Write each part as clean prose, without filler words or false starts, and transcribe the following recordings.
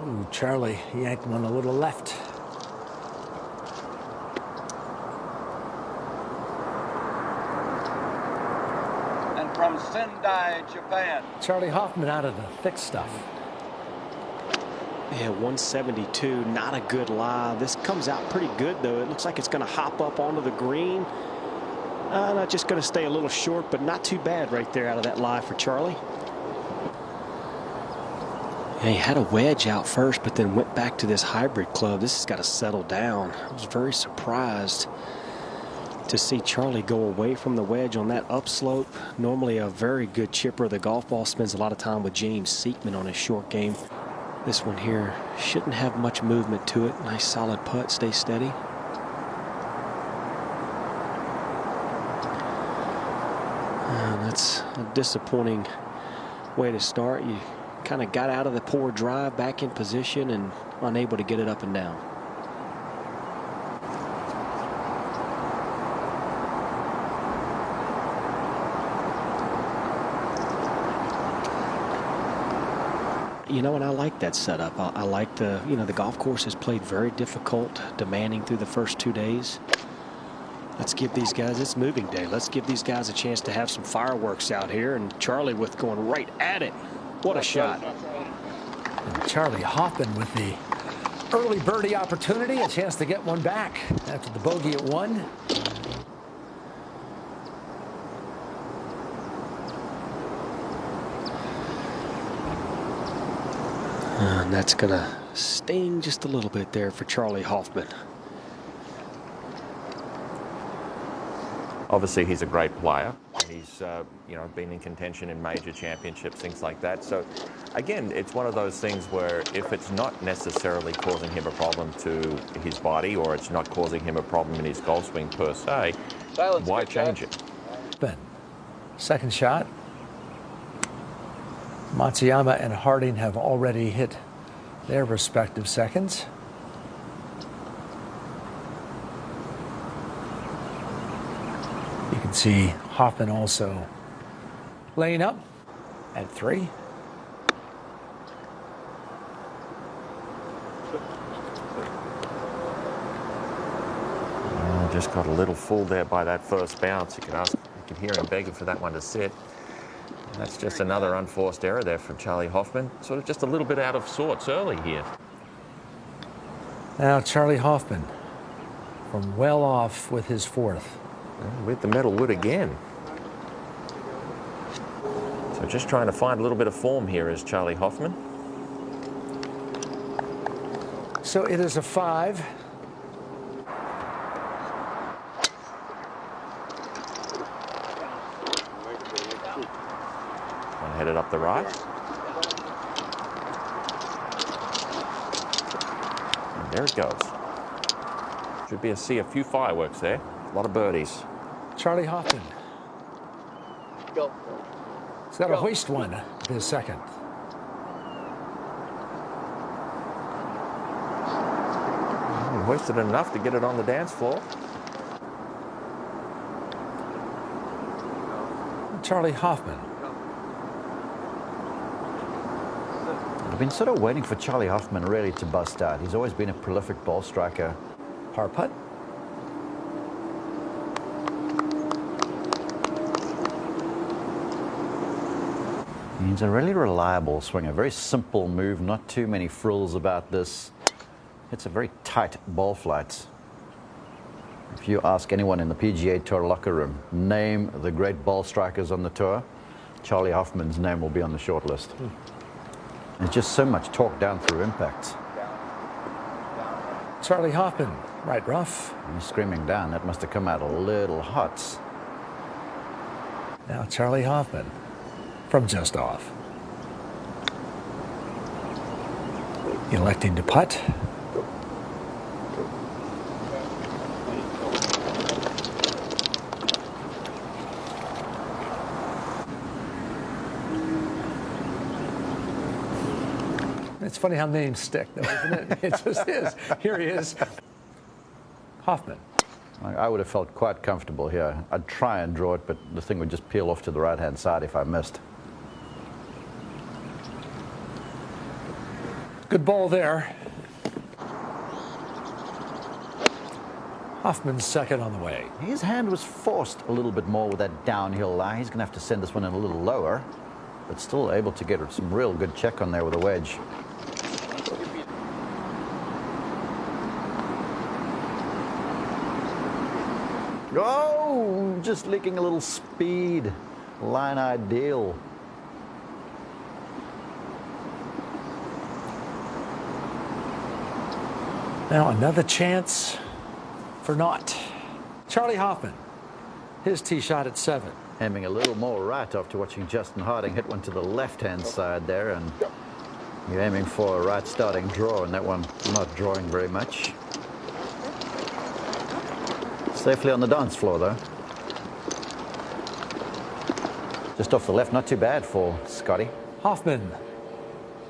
Ooh, Charley yanked one a little left. And from Sendai, Japan, Charley Hoffman out of the thick stuff. Yeah, 172, not a good lie. This comes out pretty good, though. It looks like it's going to hop up onto the green. Not just going to stay a little short, but not too bad right there out of that lie for Charley. Yeah, he had a wedge out first, but then went back to this hybrid club. This has got to settle down. I was very surprised to see Charley go away from the wedge on that upslope. Normally a very good chipper. The golf ball spends a lot of time with James Seekman on his short game. This one here shouldn't have much movement to it. Nice solid putt, stay steady. And that's a disappointing way to start. You kind of got out of the poor drive, back in position, and unable to get it up and down. You know, and I like that setup. I like the, the golf course has played very difficult, demanding through the first 2 days. Let's give these guys, it's moving day. Let's give these guys a chance to have some fireworks out here. And Charley with going right at it. What a shot. And Charley Hoffman with the early birdie opportunity, a chance to get one back after the bogey at 1. And that's going to sting just a little bit there for Charley Hoffman. Obviously, he's a great player. He's, been in contention in major championships, things like that. So, again, it's one of those things where if it's not necessarily causing him a problem to his body, or it's not causing him a problem in his golf swing per se, why change it? Ben, second shot. Matsuyama and Harding have already hit their respective seconds. You can see Hoffman also laying up at 3. Just got a little full there by that first bounce. You could hear him begging for that one to sit. That's just another unforced error there from Charley Hoffman. Sort of just a little bit out of sorts early here. Now Charley Hoffman from well off with his 4th. With the metal wood again. So just trying to find a little bit of form here is Charley Hoffman. So it is a 5. Headed up the right. And there it goes. Should see a few fireworks there. A lot of birdies. Charley Hoffman. go. He's got to hoist one this second. He hoisted enough to get it on the dance floor. Charley Hoffman. I've been sort of waiting for Charley Hoffman really to bust out. He's always been a prolific ball striker. Par putt. He's a really reliable swinger, very simple move, not too many frills about this. It's a very tight ball flight. If you ask anyone in the PGA Tour locker room, name the great ball strikers on the tour, Charley Hoffman's name will be on the short list. There's just so much torque down through impact. Charley Hoffman, right rough. He's screaming down. That must have come out a little hot. Now Charley Hoffman from just off. Electing to putt. It's funny how names stick, though, isn't it? It just is. Here he is. Hoffman. I would have felt quite comfortable here. I'd try and draw it, but the thing would just peel off to the right-hand side if I missed. Good ball there. Hoffman's second on the way. His hand was forced a little bit more with that downhill lie. He's going to have to send this one in a little lower, but still able to get some real good check on there with a wedge. Oh, just leaking a little speed. Line ideal. Now another chance for naught. Charley Hoffman, his tee shot at 7. Aiming a little more right after watching Justin Harding hit one to the left-hand side there, and you're aiming for a right starting draw, and that one not drawing very much. Safely on the dance floor, though. Just off the left, not too bad for Scotty. Hoffman,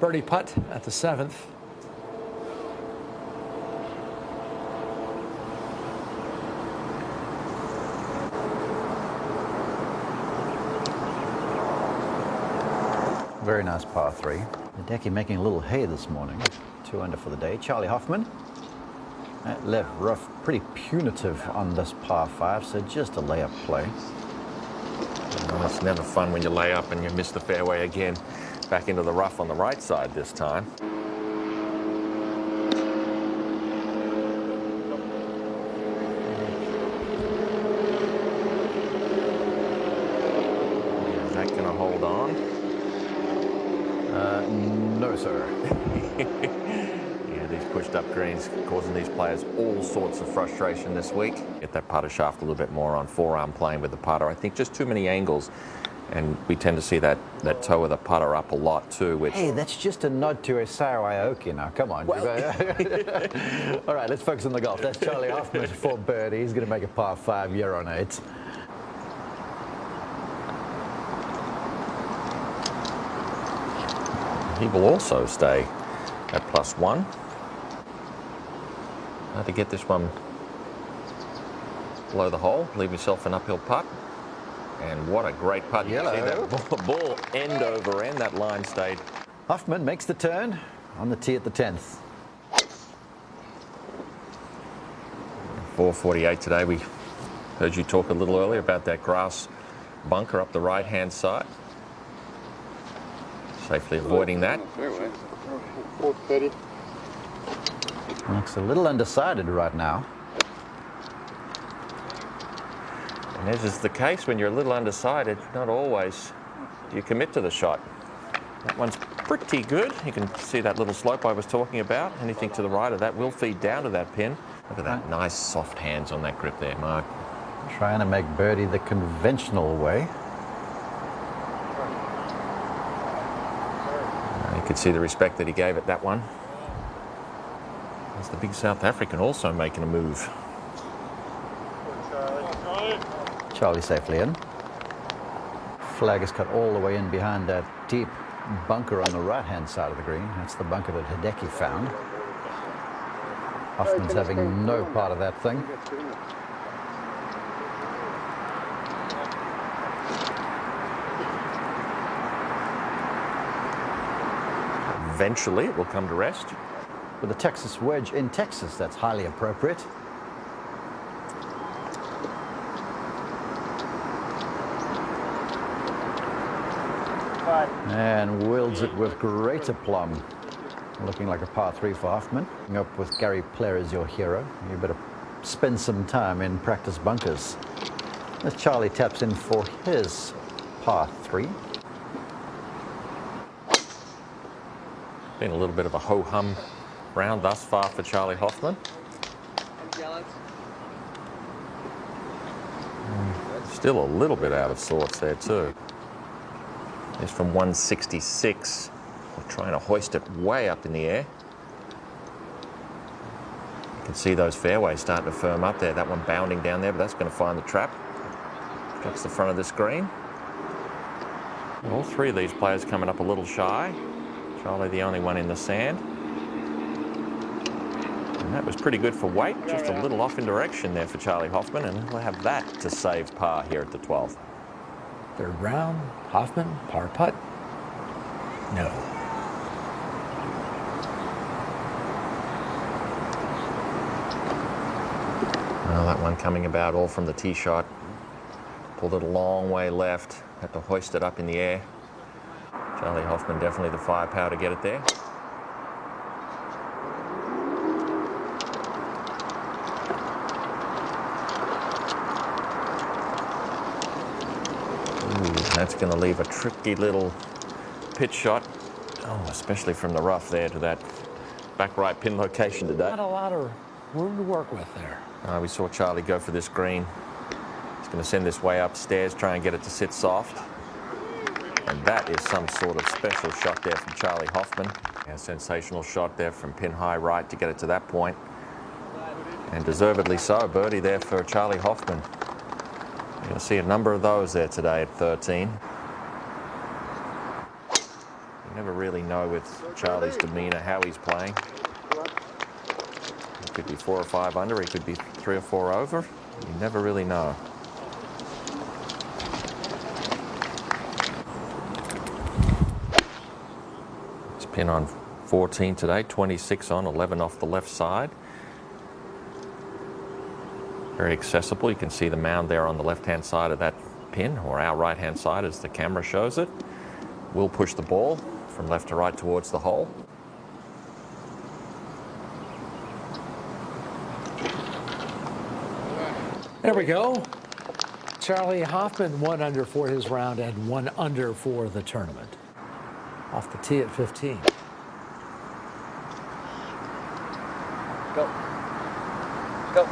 birdie putt at the 7th. Very nice par 3. Hideki making a little hay this morning. 2 under for the day. Charley Hoffman. That left rough, pretty punitive on this par 5, so just a layup play. Well, it's never fun when you lay up and you miss the fairway again. Back into the rough on the right side this time. Is that going to hold on? No, sir. Yeah, these pushed up greens causing these players all sorts of frustration this week. Get that putter shaft a little bit more on forearm playing with the putter. I think just too many angles, and we tend to see that toe of the putter up a lot too. Which Hey, that's just a nod to Isao Aoki now. Come on. All right, let's focus on the golf. That's Charley Hoffman for birdie. He's going to make a par 5 year on 8. he will also stay at +1. How to get this one below the hole, leave yourself an uphill putt. And what a great putt. You Yellow. see that ball end over end, that line stayed. Hoffman makes the turn on the tee at the 10th. 4:48 today. We heard you talk a little earlier about that grass bunker up the right-hand side. Safely avoiding that. 430. Looks a little undecided right now. And as is the case when you're a little undecided, not always do you commit to the shot. That one's pretty good. You can see that little slope I was talking about. Anything to the right of that will feed down to that pin. Look at that nice soft hands on that grip there, Mark. Trying to make birdie the conventional way. You could see the respect that he gave it, that one. There's the big South African also making a move. Charlie safely in. Flag is cut all the way in behind that deep bunker on the right-hand side of the green. That's the bunker that Hideki found. Hoffman's having no part of that thing. Eventually it will come to rest. With a Texas wedge in Texas, that's highly appropriate. And wields it with great aplomb. Looking like a par 3 for Hoffman. Up with Gary Player as your hero. You better spend some time in practice bunkers. As Charlie taps in for his par 3. Been a little bit of a ho-hum round thus far for Charley Hoffman. Still a little bit out of sorts there too. He's from 166. We're trying to hoist it way up in the air. You can see those fairways starting to firm up there. That one bounding down there, but that's going to find the trap. That's the front of the screen. All three of these players coming up a little shy. Charlie the only one in the sand. And that was pretty good for weight. Just a little off in direction there for Charley Hoffman, and he'll have that to save par here at the 12th. Third round, Hoffman, par putt. No. Well, that one coming about all from the tee shot. Pulled it a long way left. Had to hoist it up in the air. Charley Hoffman definitely the firepower to get it there. Ooh, that's going to leave a tricky little pitch shot. Oh, especially from the rough there to that back right pin location today. Not a lot of room to work with there. We saw Charley go for this green. He's going to send this way upstairs, try and get it to sit soft. And that is some sort of special shot there from Charley Hoffman. A sensational shot there from pin high right to get it to that point. And deservedly so, birdie there for Charley Hoffman. You're going to see a number of those there today at 13. You never really know with Charley's demeanor how he's playing. He could be 4 or 5 under, he could be 3 or 4 over. You never really know. It's pin on 14 today, 26 on, 11 off the left side. Very accessible. You can see the mound there on the left-hand side of that pin, or our right-hand side as the camera shows it. We'll push the ball from left to right towards the hole. There we go. Charley Hoffman 1 under for his round and 1 under for the tournament. Off the tee at 15. Go. Go.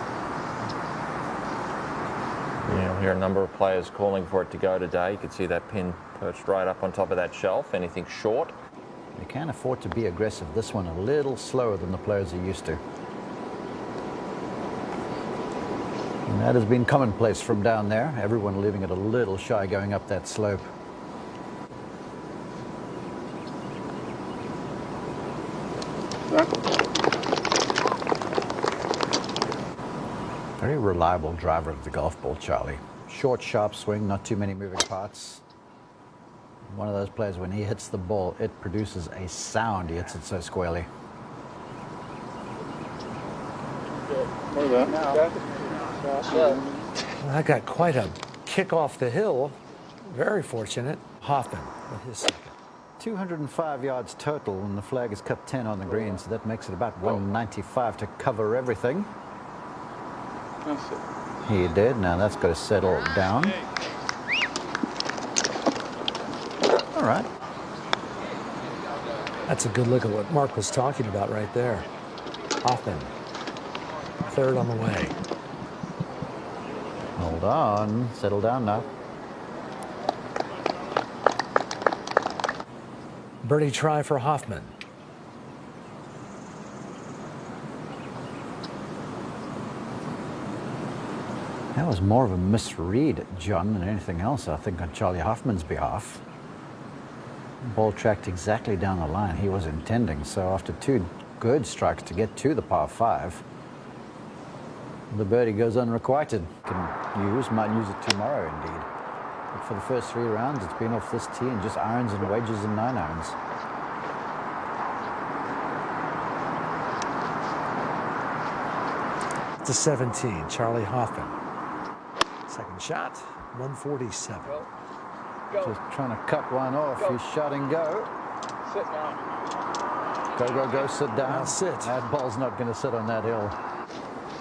You'll hear a number of players calling for it to go today. You can see that pin perched right up on top of that shelf. Anything short. You can afford to be aggressive. This one a little slower than the players are used to. And that has been commonplace from down there. Everyone leaving it a little shy going up that slope. Very reliable driver of the golf ball, Charley. Short, sharp swing, not too many moving parts. One of those players, when he hits the ball, it produces a sound. He hits it so squarely. I got quite a kick off the hill. Very fortunate. Hoffman with his second. 205 yards total, and the flag is cut 10 on the green, so that makes it about 195 to cover everything. He did. Now that's got to settle down. All right. That's a good look at what Mark was talking about right there. Hoffman, 3rd on the way. Hold on. Settle down now. Birdie try for Hoffman. That was more of a misread, John, than anything else, I think, on Charley Hoffman's behalf. Ball tracked exactly down the line he was intending, so after 2 good strikes to get to the par 5, the birdie goes unrequited. Might use it tomorrow indeed. But for the first 3 rounds, it's been off this tee and just irons and wedges and 9 irons. To 17, Charley Hoffman. Second shot, 147. Go. Just trying to cut one off. Go. He's shot and go. Sit now. Go, go, go, sit down. Now sit. That ball's not going to sit on that hill.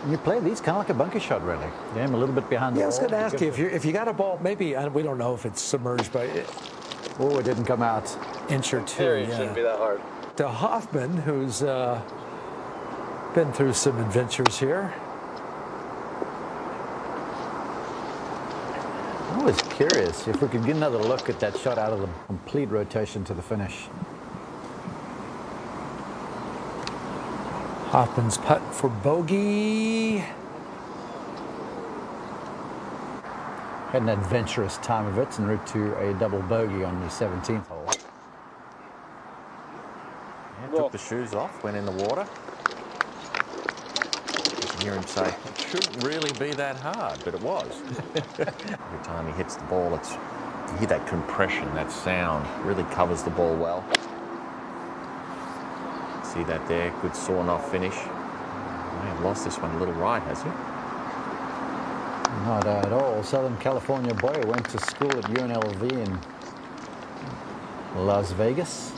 And you play these kind of like a bunker shot, really. You aim a little bit behind the Yeah, I ball. was going to ask you, if you got a ball, maybe, we don't know if it's submerged by an Oh, it didn't come out. inch or 2. It shouldn't be that hard. To Hoffman, who's been through some adventures here. I was curious if we could get another look at that shot out of the complete rotation to the finish. Hoffman's putt for bogey. Had an adventurous time of it en route to a double bogey on the 17th hole. Yeah, took the shoes off, went in the water. You can hear him say, it shouldn't really be that hard, but it was. Every time he hits the ball, you hear that compression, that sound, really covers the ball well. See that there, good sawn off finish. May have lost this one a little right, has he? Not at all. Southern California boy went to school at UNLV in Las Vegas.